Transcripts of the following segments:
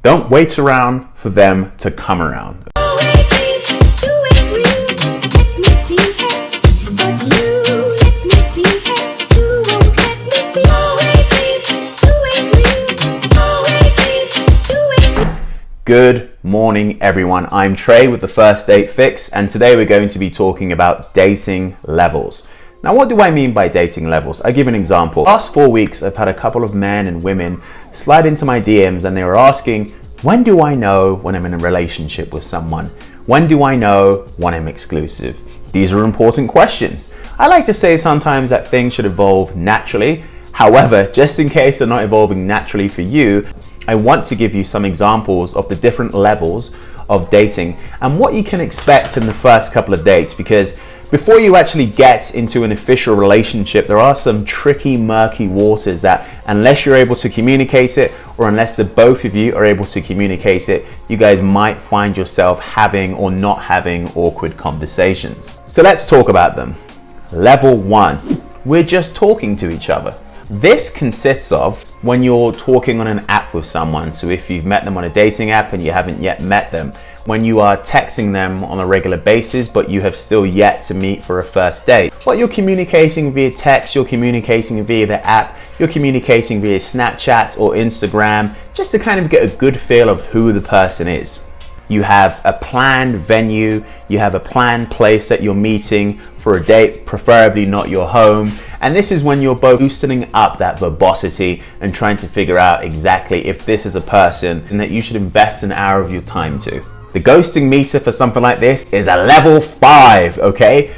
Don't wait around for them to come around. Good morning, everyone. I'm Trey with the First Date Fix, and today we're going to be talking about dating levels. Now, what do I mean by dating levels? I'll give an example. Last 4 weeks, I've had a couple of men and women slide into my DMs and they were asking, when do I know when I'm in a relationship with someone? When do I know when I'm exclusive? These are important questions. I like to say sometimes that things should evolve naturally. However, just in case they're not evolving naturally for you, I want to give you some examples of the different levels of dating and what you can expect in the first couple of dates, because before you actually get into an official relationship, there are some tricky, murky waters that unless you're able to communicate it, or unless the both of you are able to communicate it, you guys might find yourself having or not having awkward conversations. So let's talk about them. Level 1, we're just talking to each other. This consists of when you're talking on an app with someone. So if you've met them on a dating app and you haven't yet met them, when you are texting them on a regular basis, but you have still yet to meet for a first date. But you're communicating via text, you're communicating via the app, you're communicating via Snapchat or Instagram, just to kind of get a good feel of who the person is. You have a planned venue, you have a planned place that you're meeting for a date, preferably not your home. And this is when you're both loosening up that verbosity and trying to figure out exactly if this is a person and that you should invest an hour of your time to. The ghosting meter for something like this is a level 5, okay?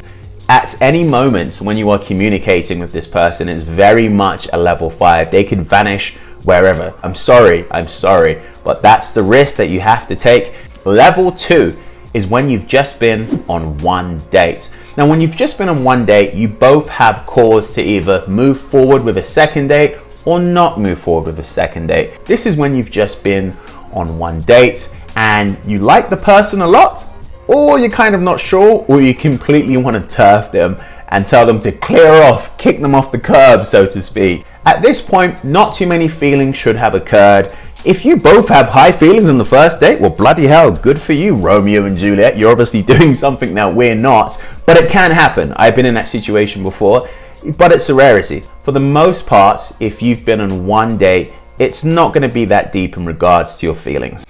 At any moment when you are communicating with this person, it's very much a level 5. They could vanish wherever. I'm sorry, but that's the risk that you have to take. Level 2 is when you've just been on one date. Now, when you've just been on one date, you both have cause to either move forward with a second date or not move forward with a second date. This is when you've just been on one date and you like the person a lot, or you're kind of not sure, or you completely want to turf them and tell them to clear off, kick them off the curb, so to speak. At this point, not too many feelings should have occurred. If you both have high feelings on the first date, well, bloody hell, good for you, Romeo and Juliet. You're obviously doing something that we're not, but it can happen. I've been in that situation before, but it's a rarity. For the most part, if you've been on one date, it's not going to be that deep in regards to your feelings.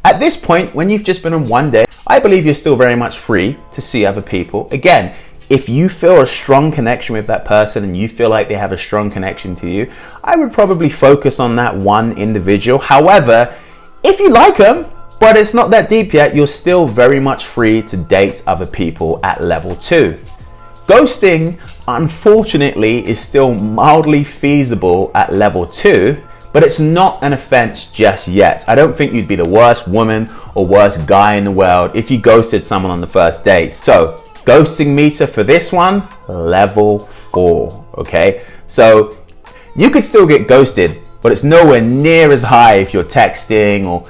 At this point, when you've just been on one date, I believe you're still very much free to see other people. Again, if you feel a strong connection with that person and you feel like they have a strong connection to you, I would probably focus on that one individual. However, if you like them, but it's not that deep yet, you're still very much free to date other people at level 2. Ghosting, unfortunately, is still mildly feasible at level 2, but it's not an offense just yet. I don't think you'd be the worst woman or worst guy in the world if you ghosted someone on the first date. So, ghosting meter for this one, level 4, okay? So you could still get ghosted, but it's nowhere near as high if you're texting or,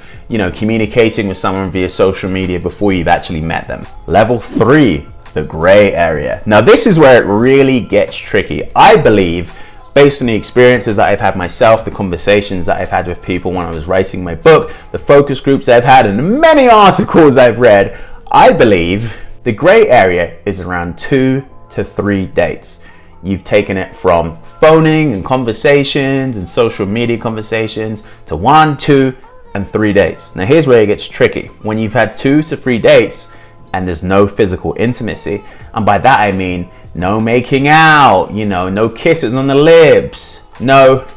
communicating with someone via social media before you've actually met them. Level 3, the gray area. Now this is where it really gets tricky. I believe, based on the experiences that I've had myself, the conversations that I've had with people when I was writing my book, the focus groups I've had, and the many articles I've read, I believe the gray area is around 2 to 3 dates. You've taken it from phoning and conversations and social media conversations to 1, 2, and 3 dates. Now here's where it gets tricky. When you've had 2 to 3 dates and there's no physical intimacy, and by that I mean no making out, no kisses on the lips, no,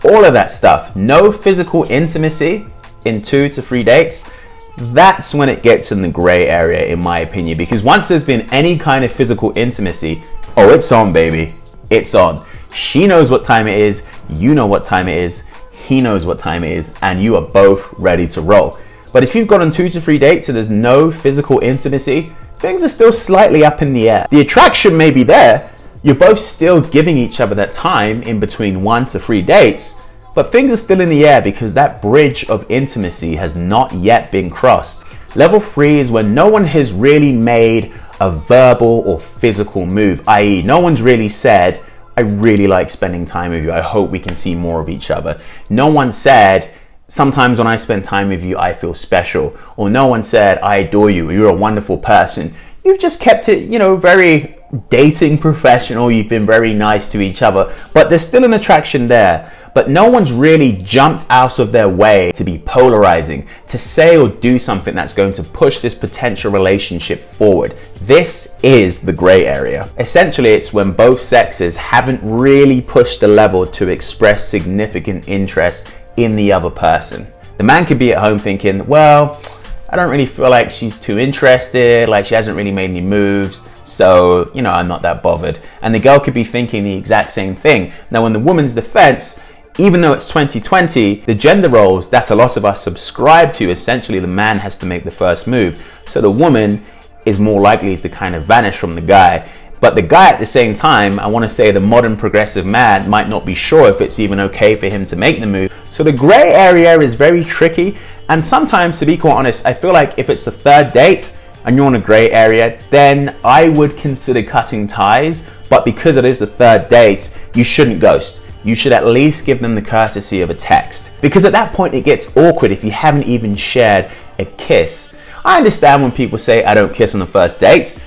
all of that stuff. No physical intimacy in 2 to 3 dates. That's when it gets in the gray area, in my opinion, because once there's been any kind of physical intimacy, oh, it's on, baby. It's on. She knows what time it is. You know what time it is. He knows what time it is, and you are both ready to roll. But if you've gone on 2 to 3 dates and there's no physical intimacy, things are still slightly up in the air. The attraction may be there. You're both still giving each other that time in between 1 to 3 dates, but things are still in the air because that bridge of intimacy has not yet been crossed. Level 3 is when no one has really made a verbal or physical move, i.e. no one's really said, I really like spending time with you, I hope we can see more of each other. No one said, sometimes when I spend time with you, I feel special. Or no one said, I adore you, or you're a wonderful person. You've just kept it, very dating professional. You've been very nice to each other, but there's still an attraction there. But no one's really jumped out of their way to be polarizing, to say or do something that's going to push this potential relationship forward. This is the gray area. Essentially, it's when both sexes haven't really pushed the level to express significant interest in the other person. The man could be at home thinking, well, I don't really feel like she's too interested, like she hasn't really made any moves, so, I'm not that bothered. And the girl could be thinking the exact same thing. Now, in the woman's defense, even though it's 2020, the gender roles that a lot of us subscribe to, essentially the man has to make the first move. So the woman is more likely to kind of vanish from the guy. But the guy at the same time, I want to say the modern progressive man might not be sure if it's even okay for him to make the move. So the gray area is very tricky. And sometimes, to be quite honest, I feel like if it's the third date and you're in a gray area, then I would consider cutting ties. But because it is the third date, you shouldn't ghost. You should at least give them the courtesy of a text. Because at that point it gets awkward if you haven't even shared a kiss. I understand when people say I don't kiss on the first date.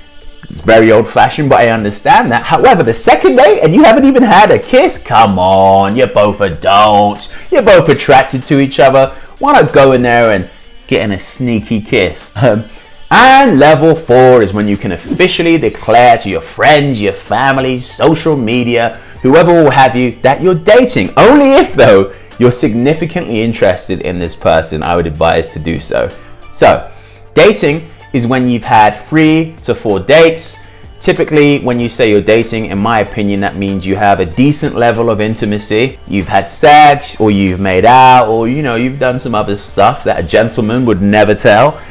It's very old fashioned, but I understand that. However, the second date and you haven't even had a kiss? Come on, you're both adults. You're both attracted to each other. Why not go in there and get in a sneaky kiss? And level 4 is when you can officially declare to your friends, your family, social media, whoever will have you, that you're dating. Only if, though, you're significantly interested in this person, I would advise to do so. So, dating is when you've had 3 to 4 dates. Typically, when you say you're dating, in my opinion, that means you have a decent level of intimacy. You've had sex, or you've made out, or you've done some other stuff that a gentleman would never tell.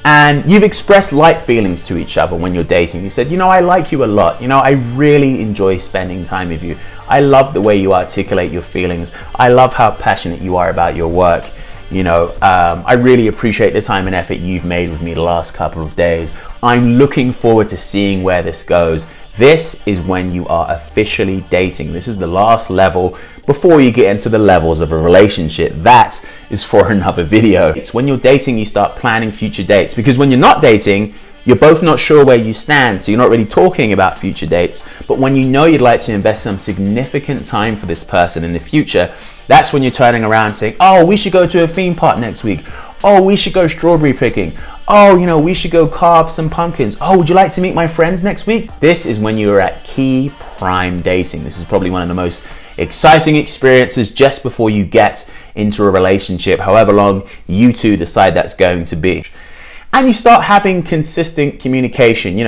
And you've expressed light feelings to each other when you're dating. You said, I like you a lot. I really enjoy spending time with you. I love the way you articulate your feelings. I love how passionate you are about your work. I really appreciate the time and effort you've made with me the last couple of days. I'm looking forward to seeing where this goes. This is when you are officially dating. This is the last level before you get into the levels of a relationship. That is for another video. It's when you're dating, you start planning future dates, because when you're not dating, you're both not sure where you stand, so you're not really talking about future dates. But when you know you'd like to invest some significant time for this person in the future, that's when you're turning around saying, oh, we should go to a theme park next week. Oh, we should go strawberry picking. Oh, we should go carve some pumpkins. Oh, would you like to meet my friends next week? This is when you're at key prime dating. This is probably one of the most exciting experiences just before you get into a relationship, however long you two decide that's going to be. And you start having consistent communication.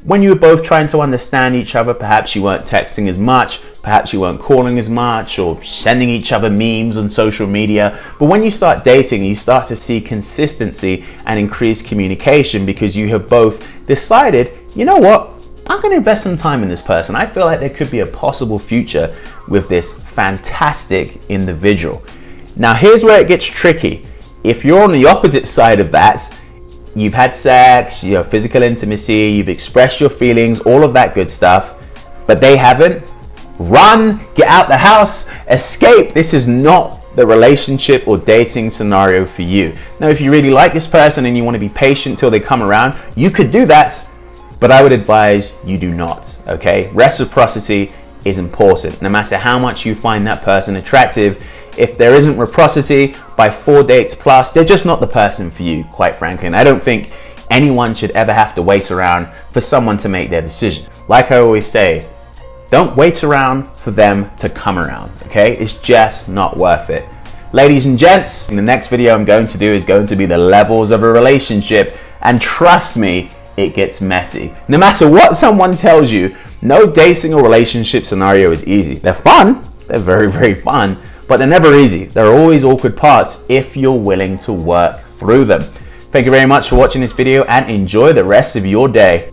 When you were both trying to understand each other, perhaps you weren't texting as much, perhaps you weren't calling as much, or sending each other memes on social media. But when you start dating, you start to see consistency and increased communication, because you have both decided, I'm going to invest some time in this person. I feel like there could be a possible future with this fantastic individual. Now, here's where it gets tricky. If you're on the opposite side of that, you've had sex, physical intimacy, you've expressed your feelings, all of that good stuff, but they haven't. Run, get out the house, escape. This is not the relationship or dating scenario for you. Now, if you really like this person and you want to be patient till they come around, you could do that, but I would advise you do not, okay? Reciprocity is important. No matter how much you find that person attractive, if there isn't reciprocity by 4 dates plus, they're just not the person for you, quite frankly. And I don't think anyone should ever have to wait around for someone to make their decision. Like I always say, don't wait around for them to come around, okay? It's just not worth it. Ladies and gents, in the next video I'm going to do is going to be the levels of a relationship, and trust me, it gets messy. No matter what someone tells you, no dating or relationship scenario is easy. They're fun, they're very, very fun, but they're never easy. There are always awkward parts if you're willing to work through them. Thank you very much for watching this video, and enjoy the rest of your day.